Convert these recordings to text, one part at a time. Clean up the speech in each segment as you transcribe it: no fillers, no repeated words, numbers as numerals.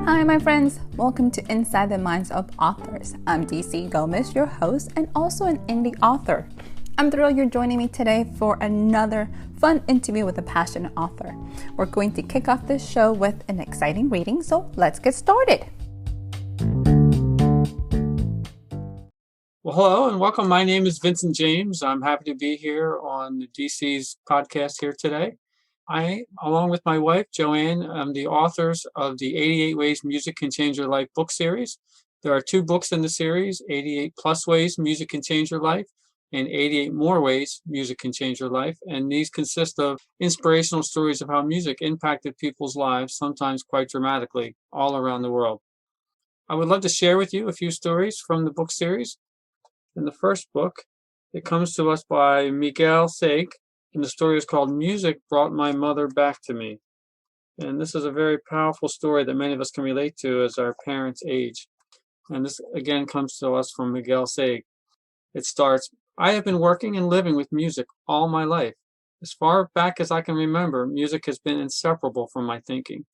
Hi, my friends. Welcome to Inside the Minds of Authors. I'm DC Gomez, your host, and also an indie author. I'm thrilled you're joining me today for another fun interview with a passionate author. We're going to kick off this show with an exciting reading, so let's get started. Well, hello and welcome. My name is Vincent James. I'm happy to be here on the DC's podcast here today. I, along with my wife, Joanne, am the authors of the 88 Ways Music Can Change Your Life book series. There are two books in the series, 88 Plus Ways Music Can Change Your Life and 88 More Ways Music Can Change Your Life. And these consist of inspirational stories of how music impacted people's lives, sometimes quite dramatically, all around the world. I would love to share with you a few stories from the book series. In the first book, it comes to us by Miguel Sake, and the story is called Music Brought My Mother Back to Me. And this is a very powerful story that many of us can relate to as our parents age. And this again comes to us from Miguel Sake. It starts, I have been working and living with music all my life. As far back as I can remember, music has been inseparable from my thinking.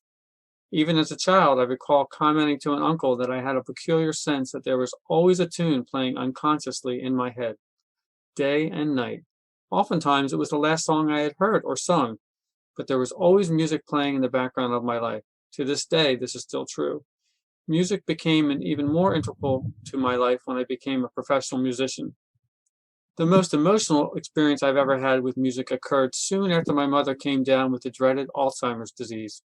Even as a child, I recall commenting to an uncle that I had a peculiar sense that there was always a tune playing unconsciously in my head, day and night. Oftentimes, it was the last song I had heard or sung, but there was always music playing in the background of my life. To this day, this is still true. Music became an even more integral to my life when I became a professional musician. The most emotional experience I've ever had with music occurred soon after my mother came down with the dreaded Alzheimer's disease.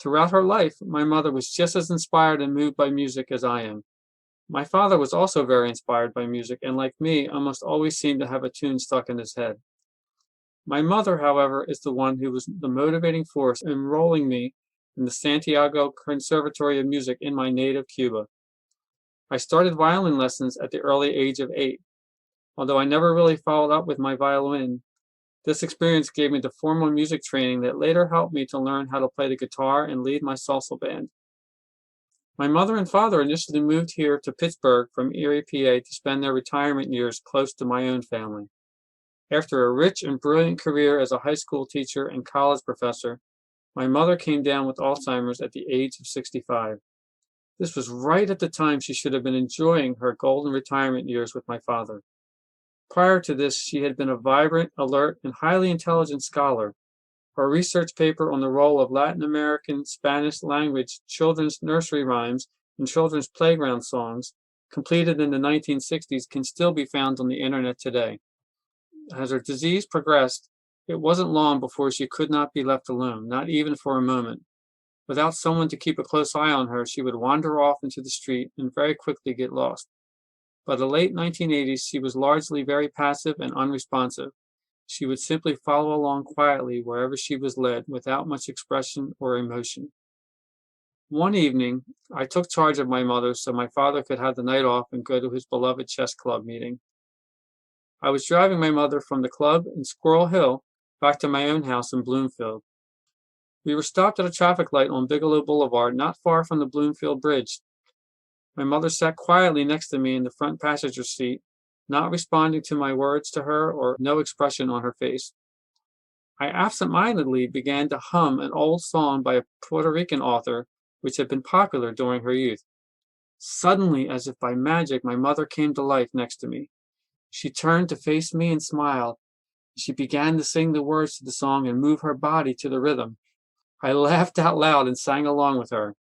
Throughout her life, my mother was just as inspired and moved by music as I am. My father was also very inspired by music and, like me, almost always seemed to have a tune stuck in his head. My mother, however, is the one who was the motivating force in enrolling me in the Santiago Conservatory of Music in my native Cuba. I started violin lessons at the early age of 8. Although I never really followed up with my violin, this experience gave me the formal music training that later helped me to learn how to play the guitar and lead my salsa band. My mother and father initially moved here to Pittsburgh from Erie, PA to spend their retirement years close to my own family. After a rich and brilliant career as a high school teacher and college professor, my mother came down with Alzheimer's at the age of 65. This was right at the time she should have been enjoying her golden retirement years with my father. Prior to this, she had been a vibrant, alert, and highly intelligent scholar. Her research paper on the role of Latin American Spanish language children's nursery rhymes and children's playground songs, completed in the 1960s, can still be found on the internet today. As her disease progressed, it wasn't long before she could not be left alone, not even for a moment. Without someone to keep a close eye on her, she would wander off into the street and very quickly get lost. By the late 1980s, she was largely very passive and unresponsive. She would simply follow along quietly wherever she was led, without much expression or emotion. One evening, I took charge of my mother so my father could have the night off and go to his beloved chess club meeting. I was driving my mother from the club in Squirrel Hill back to my own house in Bloomfield. We were stopped at a traffic light on Bigelow Boulevard, not far from the Bloomfield Bridge. My mother sat quietly next to me in the front passenger seat, not responding to my words to her or no expression on her face. I absent-mindedly began to hum an old song by a Puerto Rican author which had been popular during her youth. Suddenly, as if by magic, my mother came to life next to me. She turned to face me and smiled. She began to sing the words to the song and move her body to the rhythm. I laughed out loud and sang along with her.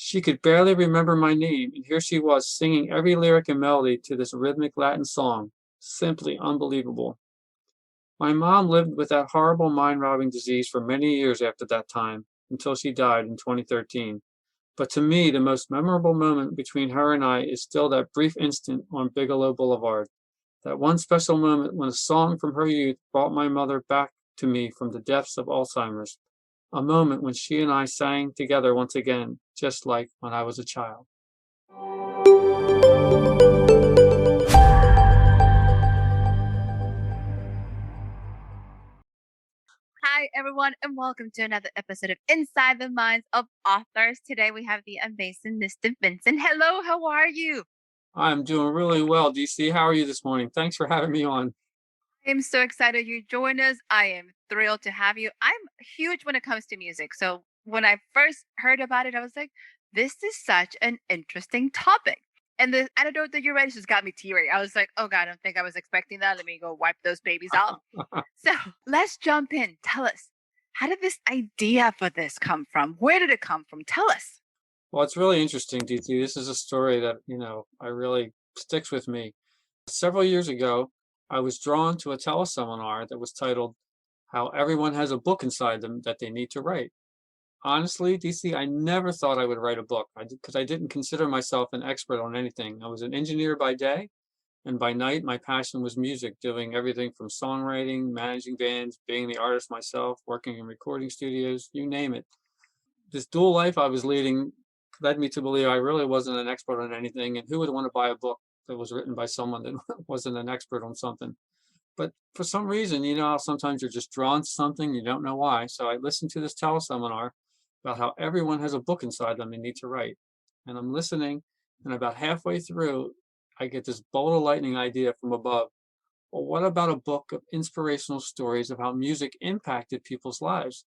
She could barely remember my name, and here she was singing every lyric and melody to this rhythmic Latin song. Simply unbelievable. My mom lived with that horrible mind-robbing disease for many years after that time, until she died in 2013. But to me, the most memorable moment between her and I is still that brief instant on Bigelow Boulevard. That one special moment when a song from her youth brought my mother back to me from the depths of Alzheimer's. A moment when she and I sang together once again, just like when I was a child. Hi, everyone, and welcome to another episode of Inside the Minds of Authors. Today we have the amazing Mr. Vincent. Hello, how are you? I'm doing really well, DC. How are you this morning? Thanks for having me on. I am so excited you joined us. I am thrilled to have you. I'm huge when it comes to music. So when I first heard about it, I was like, This is such an interesting topic. And the anecdote that you read just got me teary. I was like, oh God, I don't think I was expecting that. Let me go wipe those babies off. So let's jump in. Tell us, how did this idea for this come from? Where did it come from? Tell us. Well, it's really interesting, DT. This is a story that, I really sticks with me. Several years ago, I was drawn to a teleseminar that was titled How Everyone Has a Book Inside Them That They Need to Write. Honestly, DC, I never thought I would write a book because I didn't consider myself an expert on anything. I was an engineer by day, and by night, my passion was music, doing everything from songwriting, managing bands, being the artist myself, working in recording studios, you name it. This dual life I was leading led me to believe I really wasn't an expert on anything, and who would want to buy a book that was written by someone that wasn't an expert on something? But for some reason, how sometimes you're just drawn to something, you don't know why. So I listened to this teleseminar about how everyone has a book inside them they need to write. And I'm listening, and about halfway through, I get this bolt of lightning idea from above. Well, what about a book of inspirational stories of how music impacted people's lives?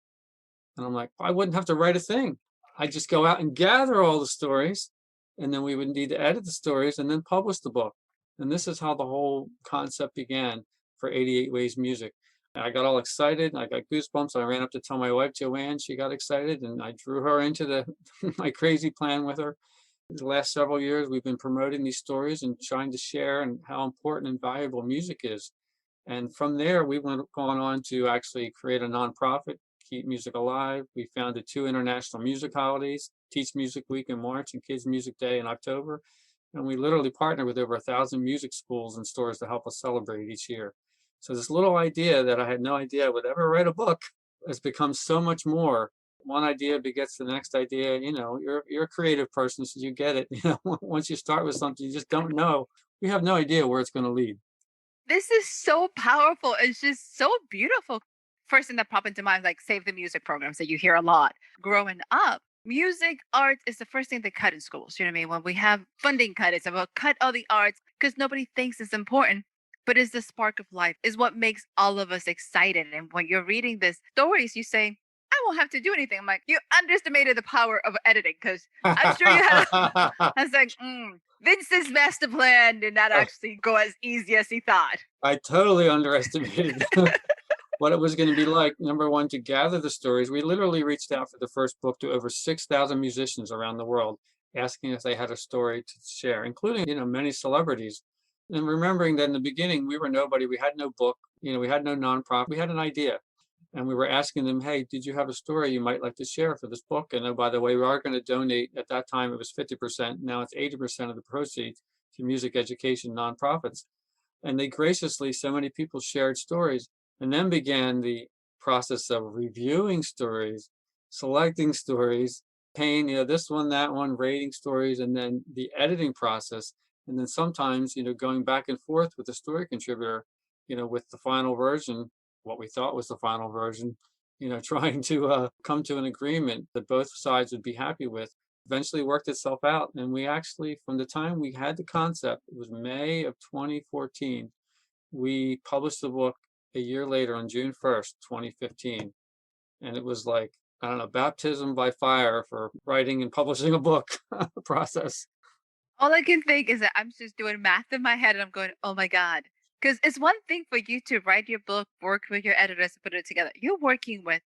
And I'm like, I wouldn't have to write a thing. I just go out and gather all the stories, and then we would need to edit the stories and then publish the book. And this is how the whole concept began for 88 Ways Music. I got all excited. I got goosebumps. I ran up to tell my wife, Joanne. She got excited, and I drew her into my crazy plan with her. The last several years, we've been promoting these stories and trying to share and how important and valuable music is. And from there, we went gone on to actually create a nonprofit, Keep Music Alive. We founded 2 international music holidays, Teach Music Week in March and Kids Music Day in October. And we literally partner with over 1,000 music schools and stores to help us celebrate each year. So this little idea that I had no idea I would ever write a book has become so much more. One idea begets the next idea. You're a creative person, so you get it. Once you start with something, you just don't know. We have no idea where it's going to lead. This is so powerful. It's just so beautiful. First thing that popped into mind, like Save the Music programs that you hear a lot. Growing up, music, art is the first thing they cut in schools. You know what I mean? When we have funding cut, it's about cut all the arts because nobody thinks it's important. But it's the spark of life, is what makes all of us excited. And when you're reading these stories, you say, I won't have to do anything. I'm like, you underestimated the power of editing because I'm sure you had. I was like, Vince's master plan did not actually go as easy as he thought. I totally underestimated what it was going to be like. Number one, to gather the stories. We literally reached out for the first book to over 6,000 musicians around the world, asking if they had a story to share, including, many celebrities. And remembering that in the beginning, we were nobody. We had no book, we had no nonprofit. We had an idea. And we were asking them, hey, did you have a story you might like to share for this book? And oh, by the way, we are going to donate. At that time, it was 50%. Now it's 80% of the proceeds to music education nonprofits. And they graciously, so many people shared stories. And then began the process of reviewing stories, selecting stories, paying, this one, that one, rating stories, and then the editing process. And then sometimes, going back and forth with the story contributor, with the final version, what we thought was the final version, trying to come to an agreement that both sides would be happy with. Eventually worked itself out. And we actually, from the time we had the concept, it was May of 2014, we published the book a year later on June 1st, 2015. And it was like, I don't know, baptism by fire for writing and publishing a book process. All I can think is that I'm just doing math in my head and I'm going, oh my God. Because it's one thing for you to write your book, work with your editors, and put it together. You're working with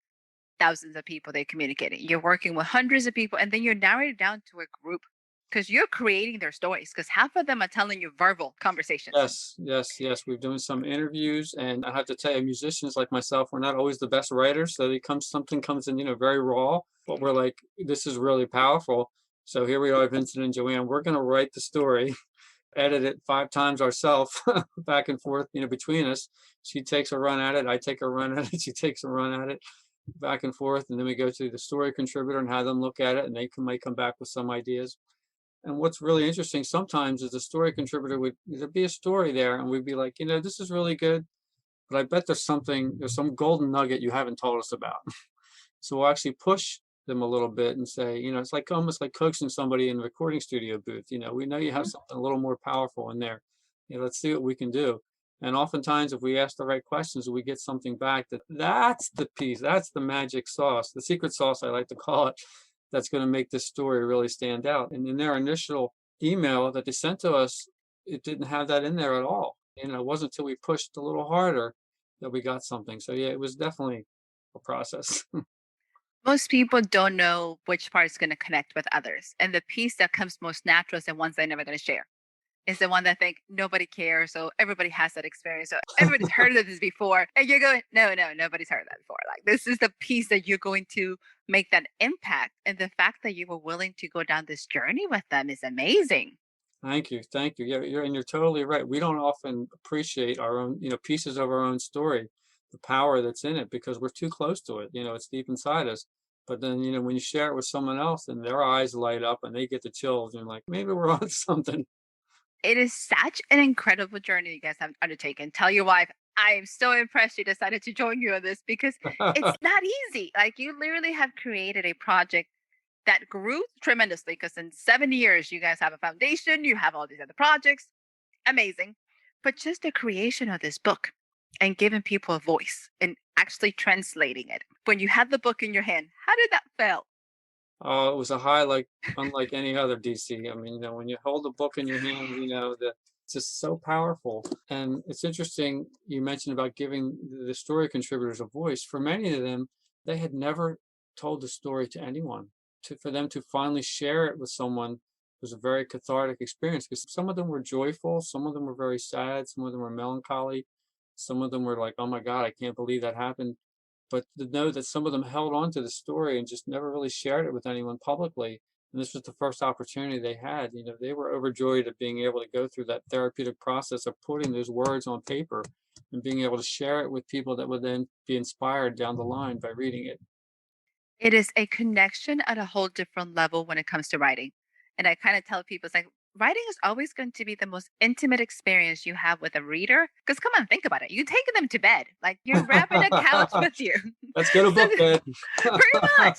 thousands of people they're communicating. You're working with hundreds of people, and then you're narrowing it down to a group because you're creating their stories. Because half of them are telling you verbal conversations. Yes, yes, yes. We've done some interviews, and I have to tell you, musicians like myself, we're not always the best writers. So something comes in, very raw, but we're like, this is really powerful. So here we are, Vincent and Joanne. We're going to write the story, edit it 5 times ourselves, back and forth, between us. She takes a run at it. I take a run at it. She takes a run at it, back and forth. And then we go to the story contributor and have them look at it, and they might come back with some ideas. And what's really interesting sometimes is the story contributor there'd be a story there, and we'd be like, this is really good, but I bet there's some golden nugget you haven't told us about. So we'll actually push them a little bit and say, it's like almost like coaxing somebody in a recording studio booth. We know you have something a little more powerful in there. Let's see what we can do. And oftentimes, if we ask the right questions, we get something back that's the piece, that's the magic sauce, the secret sauce, I like to call it, that's going to make this story really stand out. And in their initial email that they sent to us, it didn't have that in there at all. It wasn't until we pushed a little harder that we got something. So yeah, it was definitely a process. Most people don't know which part is going to connect with others. And the piece that comes most natural is the ones they're never going to share. Is the one that think nobody cares. So everybody has that experience. So everybody's heard of this before. And you're going, no, no, nobody's heard that before. Like this is the piece that you're going to make that impact. And the fact that you were willing to go down this journey with them is amazing. Thank you, thank you. Yeah, you're totally right. We don't often appreciate our own, pieces of our own story, the power that's in it because we're too close to it. It's deep inside us. But then, when you share it with someone else and their eyes light up and they get the chills, you're like, maybe we're on something. It is such an incredible journey you guys have undertaken. Tell your wife, I am so impressed she decided to join you on this because it's not easy. Like you literally have created a project that grew tremendously because in 7 years, you guys have a foundation, you have all these other projects. Amazing. But just the creation of this book and giving people a voice and actually translating it. When you had the book in your hand, how did that feel? Oh, it was a high like unlike any other DC. I mean, when you hold a book in your hand, that it's just so powerful. And it's interesting you mentioned about giving the story contributors a voice. For many of them, they had never told the story to anyone. For them to finally share it with someone was a very cathartic experience because some of them were joyful, some of them were very sad, some of them were melancholy, some of them were like, "Oh my God, I can't believe that happened." But to know that some of them held on to the story and just never really shared it with anyone publicly, and this was the first opportunity they had, they were overjoyed at being able to go through that therapeutic process of putting those words on paper and being able to share it with people that would then be inspired down the line by reading it. It is a connection at a whole different level when it comes to writing. And I kind of tell people it's like writing is always going to be the most intimate experience you have with a reader. Because come on, think about it. You're taking them to bed. Like you're wrapping a couch with you. Let's go to So book bed. pretty much.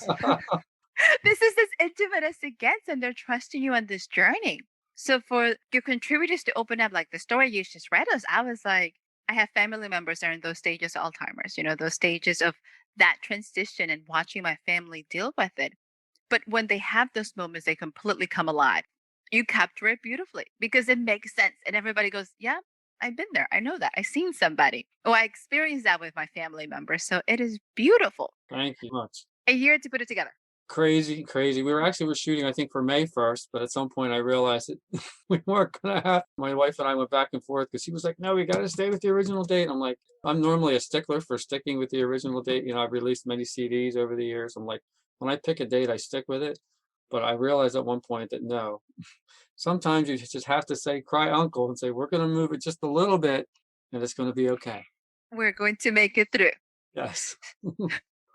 This is as intimate as it gets, and they're trusting you on this journey. So for your contributors to open up, like the story you just read us, I was like, I have family members that are in those stages of Alzheimer's, those stages of that transition and watching my family deal with it. But when they have those moments, they completely come alive. You capture it beautifully because it makes sense. And everybody goes, yeah, I've been there. I know that. I've seen somebody. Oh, I experienced that with my family members. So it is beautiful. Thank you much. A year to put it together. Crazy, crazy. We're shooting, I think, for May 1st, but at some point I realized that we weren't gonna have. My wife and I went back and forth because she was like, "No, we got to stay with the original date." And I'm like, I'm normally a stickler for sticking with the original date. I've released many CDs over the years. I'm like, when I pick a date, I stick with it. But I realized at one point that no, sometimes you just have to say, cry uncle, and say, we're gonna move it just a little bit, and it's gonna be okay. We're going to make it through. Yes.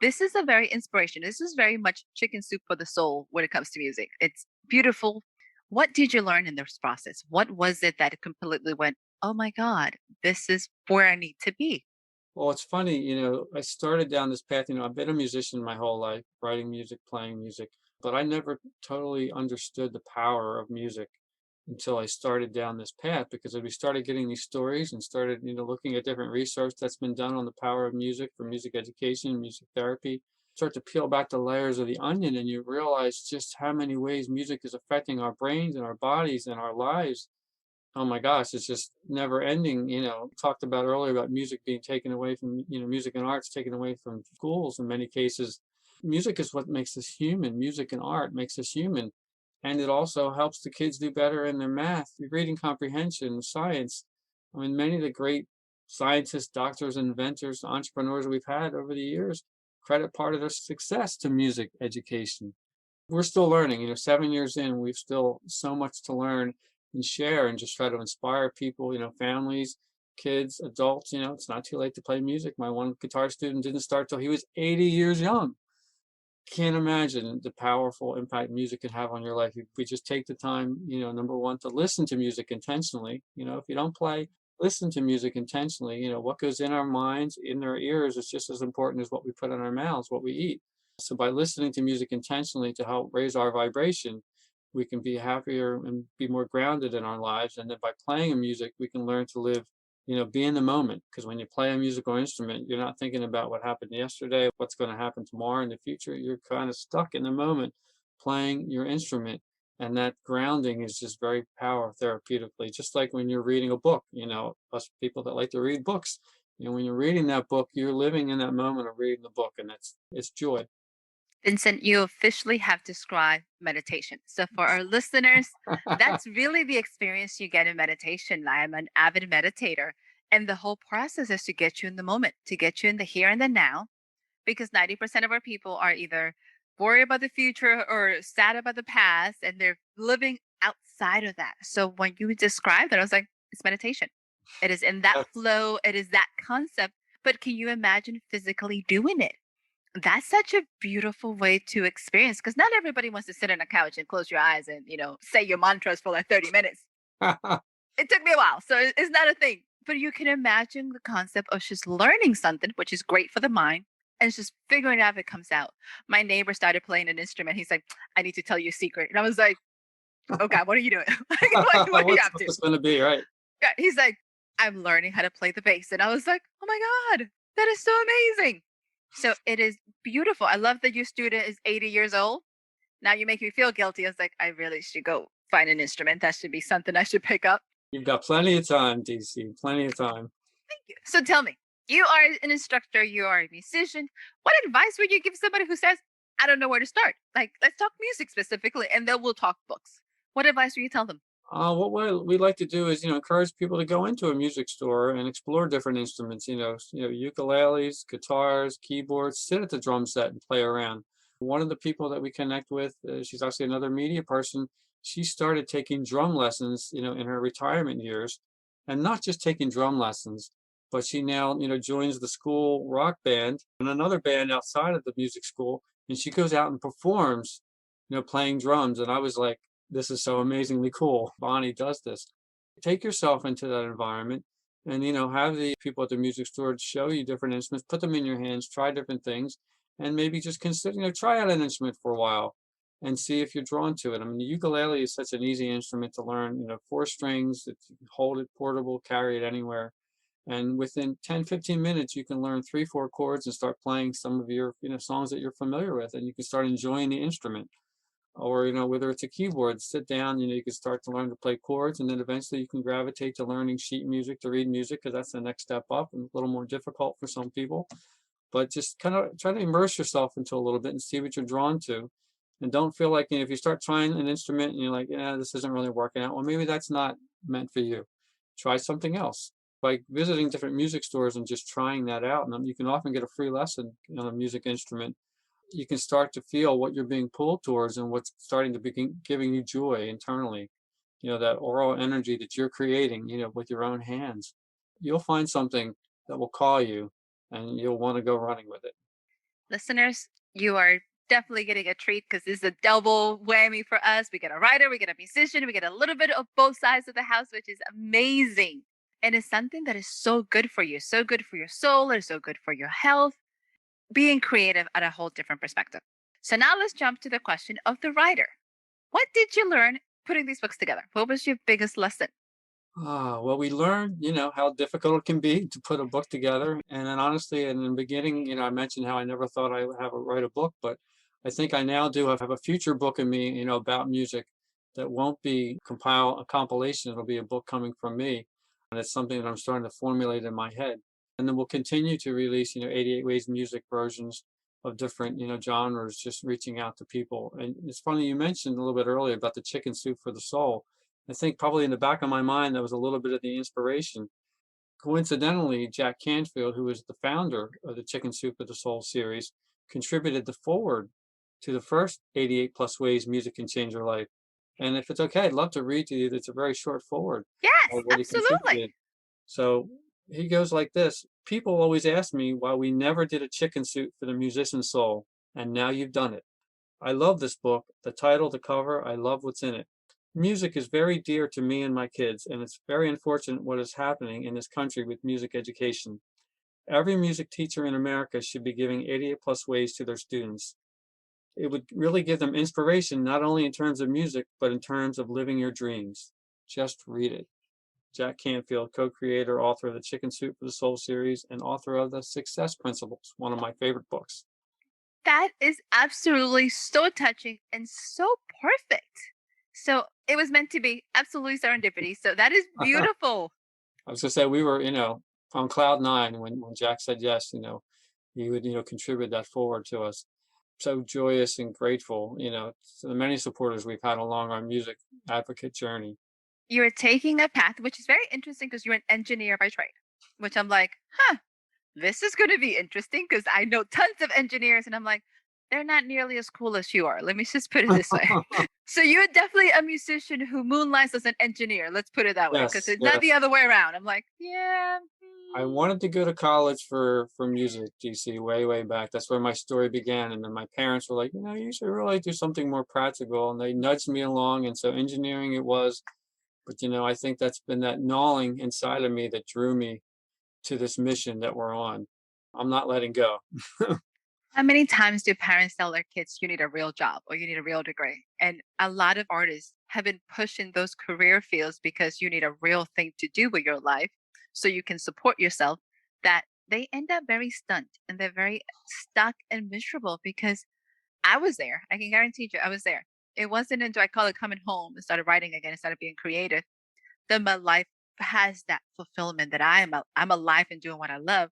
This is a very inspiration. This is very much chicken soup for the soul when it comes to music. It's beautiful. What did you learn in this process? What was it that completely went, oh my God, this is where I need to be? Well, it's funny, I started down this path. I've been a musician my whole life, writing music, playing music, but I never totally understood the power of music until I started down this path because as we started getting these stories and started, looking at different research that's been done on the power of music for music education, music therapy, start to peel back the layers of the onion and you realize just how many ways music is affecting our brains and our bodies and our lives. Oh my gosh, it's just never ending. Talked about earlier about music being taken away from, music and arts taken away from schools in many cases. Music is what makes us human. Music and art makes us human. And it also helps the kids do better in their math, reading comprehension, science. I mean, many of the great scientists, doctors, inventors, entrepreneurs we've had over the years credit part of their success to music education. We're still learning, 7 years in, we've still so much to learn and share and just try to inspire people, families, kids, adults. It's not too late to play music. My one guitar student didn't start till he was 80 years young. Can't imagine the powerful impact music can have on your life if we just take the time, number one, to listen to music intentionally. If you don't play, listen to music intentionally. What goes in our minds, in our ears is just as important as what we put in our mouths, what we eat. So by listening to music intentionally to help raise our vibration, we can be happier and be more grounded in our lives. And then by playing music, we can learn to live, be in the moment. Because when you play a musical instrument, you're not thinking about what happened yesterday, what's going to happen tomorrow in the future. You're kind of stuck in the moment playing your instrument. And that grounding is just very powerful therapeutically, just like when you're reading a book, us people that like to read books, when you're reading that book, you're living in that moment of reading the book, and it's joy. Vincent, you officially have described meditation. So, for our listeners, that's really the experience you get in meditation. I am an avid meditator, and the whole process is to get you in the moment, to get you in the here and the now, because 90% of our people are either worried about the future or sad about the past, and they're living outside of that. So, when you described it, I was like, it's meditation. It is in that flow, it is that concept. But can you imagine physically doing it? That's such a beautiful way to experience because not everybody wants to sit on a couch and close your eyes and, say your mantras for like 30 minutes. It took me a while, so it's not a thing. But you can imagine the concept of just learning something, which is great for the mind, and it's just figuring out if it comes out. My neighbor started playing an instrument. He's like, I need to tell you a secret. And I was like, oh God, what are you doing? What are you up What's to? this going to be, right? Yeah, he's like, I'm learning how to play the bass. And I was like, oh my God, that is so amazing. So it is beautiful. I love that your student is 80 years old. Now you make me feel guilty. I was like, I really should go find an instrument. That should be something I should pick up. You've got plenty of time, DC, plenty of time. Thank you. So tell me, you are an instructor, you are a musician. What advice would you give somebody who says, I don't know where to start? Like, let's talk music specifically, and then we'll talk books. What advice would you tell them? What we like to do is, encourage people to go into a music store and explore different instruments. Ukuleles, guitars, keyboards. Sit at the drum set and play around. One of the people that we connect with, she's actually another media person. She started taking drum lessons, in her retirement years, and not just taking drum lessons, but she now, joins the school rock band and another band outside of the music school, and she goes out and performs, playing drums. And I was like, this is so amazingly cool. Bonnie does this. Take yourself into that environment and, have the people at the music store show you different instruments, put them in your hands, try different things, and maybe just consider, try out an instrument for a while and see if you're drawn to it. I mean, the ukulele is such an easy instrument to learn, 4 strings, that you can hold it portable, carry it anywhere. And within 10, 15 minutes, you can learn 3, 4 chords and start playing some of your, songs that you're familiar with, and you can start enjoying the instrument. Or whether it's a keyboard, sit down, you can start to learn to play chords, and then eventually you can gravitate to learning sheet music, to read music, because that's the next step up and a little more difficult for some people. But just kind of try to immerse yourself into a little bit and see what you're drawn to, and don't feel like, if you start trying an instrument and you're like, yeah, this isn't really working out, well, maybe that's not meant for you. Try something else by visiting different music stores and just trying that out. And you can often get a free lesson on a music instrument. You can start to feel what you're being pulled towards and what's starting to begin giving you joy internally. That oral energy that you're creating, with your own hands. You'll find something that will call you and you'll want to go running with it. Listeners, you are definitely getting a treat because this is a double whammy for us. We get a writer, we get a musician, we get a little bit of both sides of the house, which is amazing. And it's something that is so good for you, so good for your soul, it's so good for your health. Being creative at a whole different perspective. So now let's jump to the question of the writer. What did you learn putting these books together? What was your biggest lesson? Well, we learned, how difficult it can be to put a book together. And then honestly, in the beginning, I mentioned how I never thought I would write a book, but I think I now do have a future book in me, about music that won't be a compilation. It'll be a book coming from me. And it's something that I'm starting to formulate in my head. And then we'll continue to release, 88 Ways music versions of different, genres, just reaching out to people. And it's funny, you mentioned a little bit earlier about the chicken soup for the soul. I think probably in the back of my mind, that was a little bit of the inspiration. Coincidentally, Jack Canfield, who is the founder of the Chicken Soup for the Soul series, contributed the foreword to the first 88 Plus Ways Music Can Change Your Life. And if it's okay, I'd love to read to you. It's a very short foreword Yes, of what he absolutely. contributed. So he goes like this. People always ask me why we never did a chicken soup for the musician's soul, and now you've done it. I love this book, the title, the cover, I love what's in it. Music is very dear to me and my kids, and it's very unfortunate what is happening in this country with music education. Every music teacher in America should be giving 88 plus ways to their students. It would really give them inspiration, not only in terms of music, but in terms of living your dreams. Just read it. Jack Canfield, co-creator, author of the Chicken Soup for the Soul series, and author of the Success Principles, one of my favorite books. That is absolutely so touching and so perfect. So it was meant to be absolutely serendipity. So that is I beautiful. was gonna say we were, on cloud nine when Jack said yes, he would, contribute that forward to us. So joyous and grateful, to the many supporters we've had along our music advocate journey. You're taking a path, which is very interesting because you're an engineer by trade, which I'm like, huh, this is going to be interesting because I know tons of engineers and I'm like, they're not nearly as cool as you are. Let me just put it this way. So you're definitely a musician who moonlights as an engineer. Let's put it that way because Yes, it's not the yes. other way around. I'm like, yeah. I wanted to go to college for music, DC, way, way back. That's where my story began. And then my parents were like, you should really do something more practical. And they nudged me along. And so engineering it was. But, I think that's been that gnawing inside of me that drew me to this mission that we're on. I'm not letting go. How many times do parents tell their kids you need a real job or you need a real degree? And a lot of artists have been pushing those career fields because you need a real thing to do with your life so you can support yourself, that they end up very stunned and they're very stuck and miserable because I was there. I can guarantee you I was there. It wasn't until I call it coming home and started writing again and started being creative that my life has that fulfillment that I'm alive and doing what I love.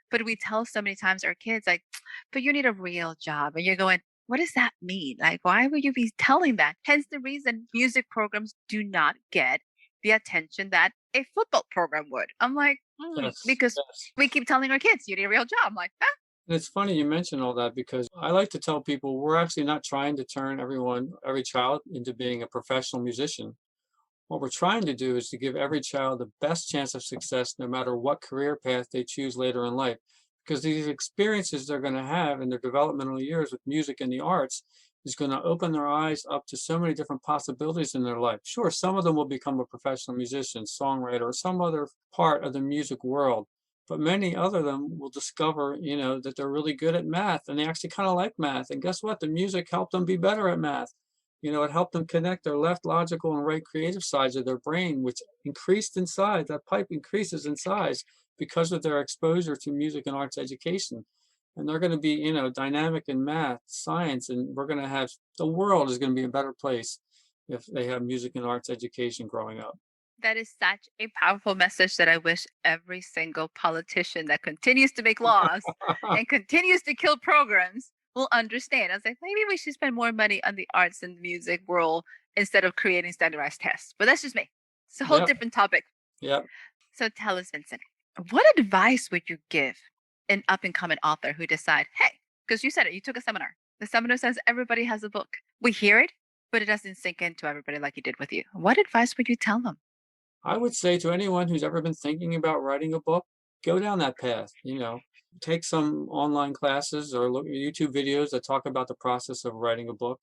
But we tell so many times our kids, like, but you need a real job. And you're going, what does that mean? Like, why would you be telling that? Hence the reason music programs do not get the attention that a football program would. I'm like, Yes, because yes. we keep telling our kids, you need a real job. I'm like, ah, And it's funny you mention all that because I like to tell people we're actually not trying to turn every child into being a professional musician. What we're trying to do is to give every child the best chance of success no matter what career path they choose later in life. Because these experiences they're going to have in their developmental years with music and the arts is going to open their eyes up to so many different possibilities in their life. Sure, some of them will become a professional musician, songwriter, or some other part of the music world. But many other of them will discover, that they're really good at math and they actually kind of like math. And guess what? The music helped them be better at math. It helped them connect their left logical and right creative sides of their brain, which increased in size. That pipe increases in size because of their exposure to music and arts education. And they're going to be, dynamic in math, science, and we're going to have the world is going to be a better place if they have music and arts education growing up. that is such a powerful message that I wish every single politician that continues to make laws and continues to kill programs will understand. I was like, maybe we should spend more money on the arts and music world instead of creating standardized tests. But that's just me. It's a whole Yep, different topic. yep. So tell us, Vincent, what advice would you give an up and coming author who decide, hey, because you said it, you took a seminar. The seminar says everybody has a book. We hear it, but it doesn't sink into everybody like it did with you. What advice would you tell them? I would say to anyone who's ever been thinking about writing a book, go down that path. Take some online classes or look at YouTube videos that talk about the process of writing a book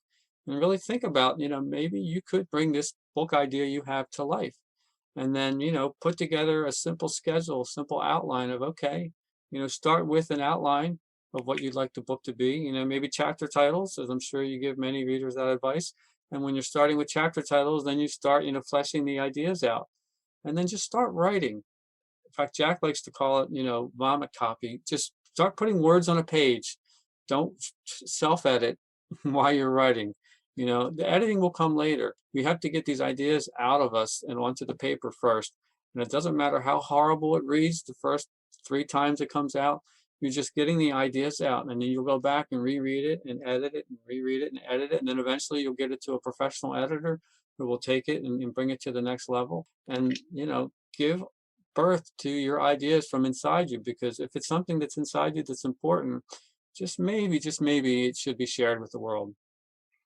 and really think about, maybe you could bring this book idea you have to life. And then, put together a simple schedule, simple outline of, okay, start with an outline of what you'd like the book to be, maybe chapter titles, as I'm sure you give many readers that advice. And when you're starting with chapter titles, then you start, fleshing the ideas out and then just start writing. In fact, Jack likes to call it, vomit copy. Just start putting words on a page. Don't self edit while you're writing. The editing will come later. We have to get these ideas out of us and onto the paper first. And it doesn't matter how horrible it reads the first 3 times it comes out. You're just getting the ideas out, and then you'll go back and reread it and edit it and reread it and edit it. And then eventually you'll get it to a professional editor who will take it and bring it to the next level. And, give birth to your ideas from inside you, because if it's something that's inside you that's important, just maybe it should be shared with the world.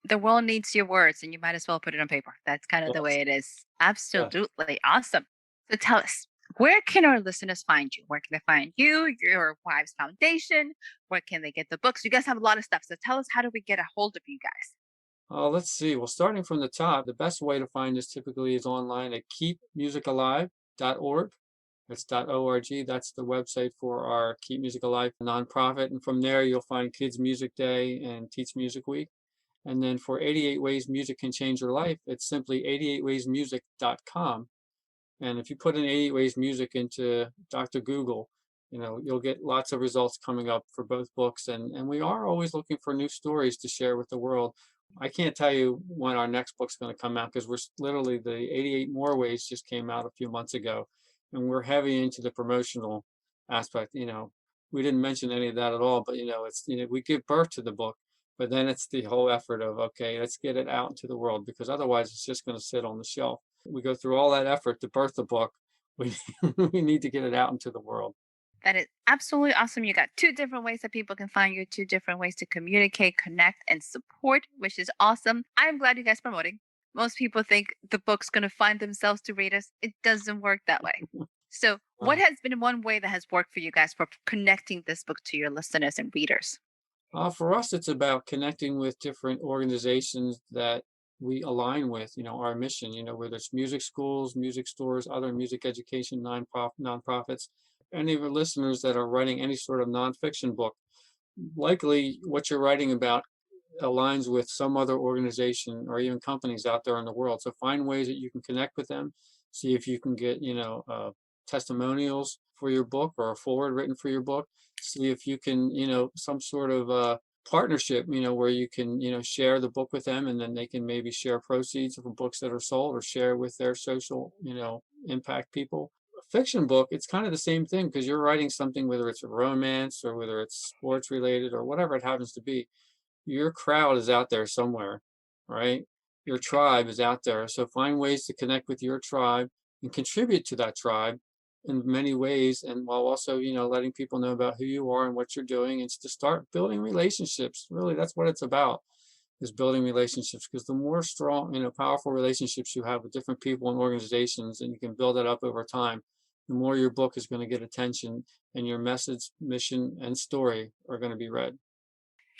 The world needs your words, and you might as well put it on paper. That's kind of the Yes, way it is. yes. Absolutely awesome. So tell us, where can our listeners find you? Where can they find you, your wife's foundation? Where can they get the books? You guys have a lot of stuff. So tell us, how do we get a hold of you guys? Let's see. Well, starting from the top, the best way to find us typically is online at keepmusicalive.org. That's .org. That's the website for our Keep Music Alive nonprofit. And from there, you'll find Kids Music Day and Teach Music Week. And then for 88 Ways Music Can Change Your Life, it's simply 88waysmusic.com. And if you put in 88 Ways Music into Dr. Google, You'll get lots of results coming up for both books, and we are always looking for new stories to share with the world. I can't tell you when our next book's going to come out because literally the 88 More Ways just came out a few months ago, and we're heavy into the promotional aspect. We didn't mention any of that at all, but it's we give birth to the book, but then it's the whole effort of, okay, let's get it out into the world, because otherwise it's just going to sit on the shelf. We go through all that effort to birth the book. We we need to get it out into the world. That is absolutely awesome. You got two different ways that people can find you, two different ways to communicate, connect, and support, which is awesome. I'm glad you guys promoting. Most people think the book's going to find themselves to readers. It doesn't work that way. So, what has been one way that has worked for you guys for connecting this book to your listeners and readers? For us, it's about connecting with different organizations that we align with, our mission, whether it's music schools, music stores, other music education nonprofits. Any of your listeners that are writing any sort of nonfiction book, likely what you're writing about aligns with some other organization or even companies out there in the world. So find ways that you can connect with them, see if you can get, testimonials for your book or a forward written for your book. See if you can, some sort of partnership, where you can, share the book with them, and then they can maybe share proceeds from books that are sold or share with their social, impact people. A fiction book, it's kind of the same thing, because you're writing something, whether it's a romance or whether it's sports related or whatever it happens to be. Your crowd is out there somewhere, right? Your tribe is out there. So find ways to connect with your tribe and contribute to that tribe in many ways, and while also, letting people know about who you are and what you're doing, and to start building relationships. Really, that's what it's about, is building relationships, because the more strong, powerful relationships you have with different people and organizations, and you can build that up over time, the more your book is going to get attention, and your message, mission, and story are going to be read.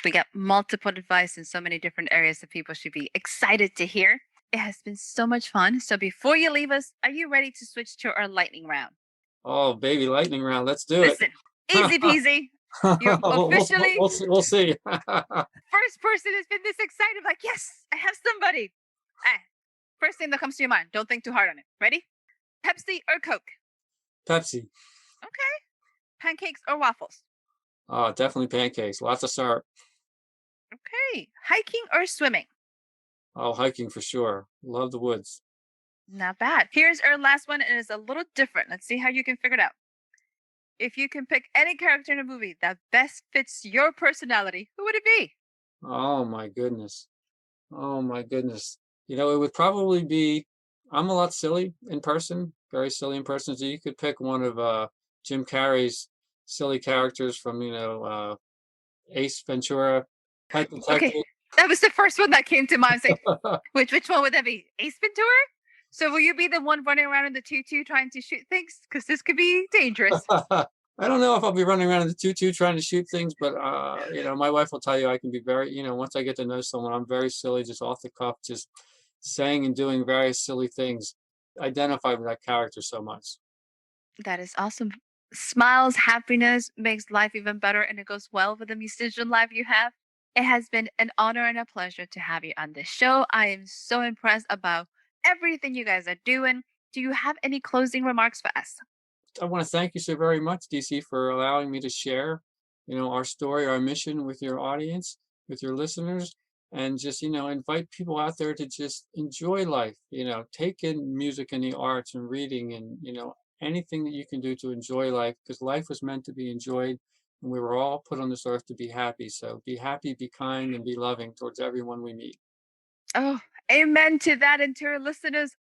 We got multiple advice in so many different areas that people should be excited to hear. It has been so much fun. So before you leave us, are you ready to switch to our lightning round? Oh, baby, lightning round. Let's do Listen, easy peasy. You're officially we'll see. first person has been this excited. Like, yes, I have somebody. First thing that comes to your mind. Don't think too hard on it. Ready? Pepsi or Coke? Pepsi. Okay. Pancakes or waffles? Oh, definitely pancakes. Lots of syrup. Okay. Hiking or swimming? Oh, hiking for sure. Love the woods. Not bad. Here's our last one, and it's a little different. Let's see how you can figure it out. If you can pick any character in a movie that best fits your personality, who would it be? Oh my goodness. Oh my goodness. It would probably be, I'm a lot silly in person, very silly in person. So you could pick one of Jim Carrey's silly characters from, Ace Ventura, Pet Okay, Detective. that was the first one that came to mind. Say, which one would that be? Ace Ventura? So will you be the one running around in the tutu trying to shoot things? Because this could be dangerous. I don't know if I'll be running around in the tutu trying to shoot things, but my wife will tell you I can be very, once I get to know someone, I'm very silly, just off the cuff, just saying and doing various silly things. Identify with that character so much. That is awesome. Smiles, happiness makes life even better, and it goes well with the musician life you have. It has been an honor and a pleasure to have you on this show. I am so impressed about everything you guys are doing. Do you have any closing remarks for us? I want to thank you so very much, DC, for allowing me to share, our story, our mission with your audience, with your listeners, and just, invite people out there to just enjoy life, take in music and the arts and reading and, anything that you can do to enjoy life, because life was meant to be enjoyed, and we were all put on this earth to be happy. So be happy, be kind, and be loving towards everyone we meet. Oh, amen to that. And to our listeners,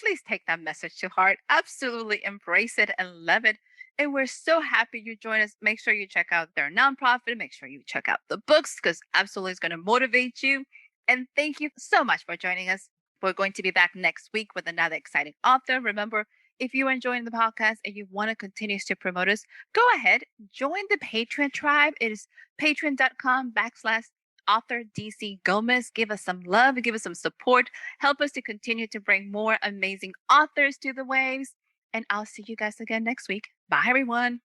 please take that message to heart. Absolutely embrace it and love it. And we're so happy you joined us. Make sure you check out their nonprofit. Make sure you check out the books, because absolutely it's going to motivate you. And thank you so much for joining us. We're going to be back next week with another exciting author. Remember, if you're enjoying the podcast and you want to continue to promote us, go ahead, join the Patreon tribe. It is patreon.com/author DC Gomez. Give us some love, give us some support. Help us to continue to bring more amazing authors to the waves. And I'll see you guys again next week. Bye, everyone.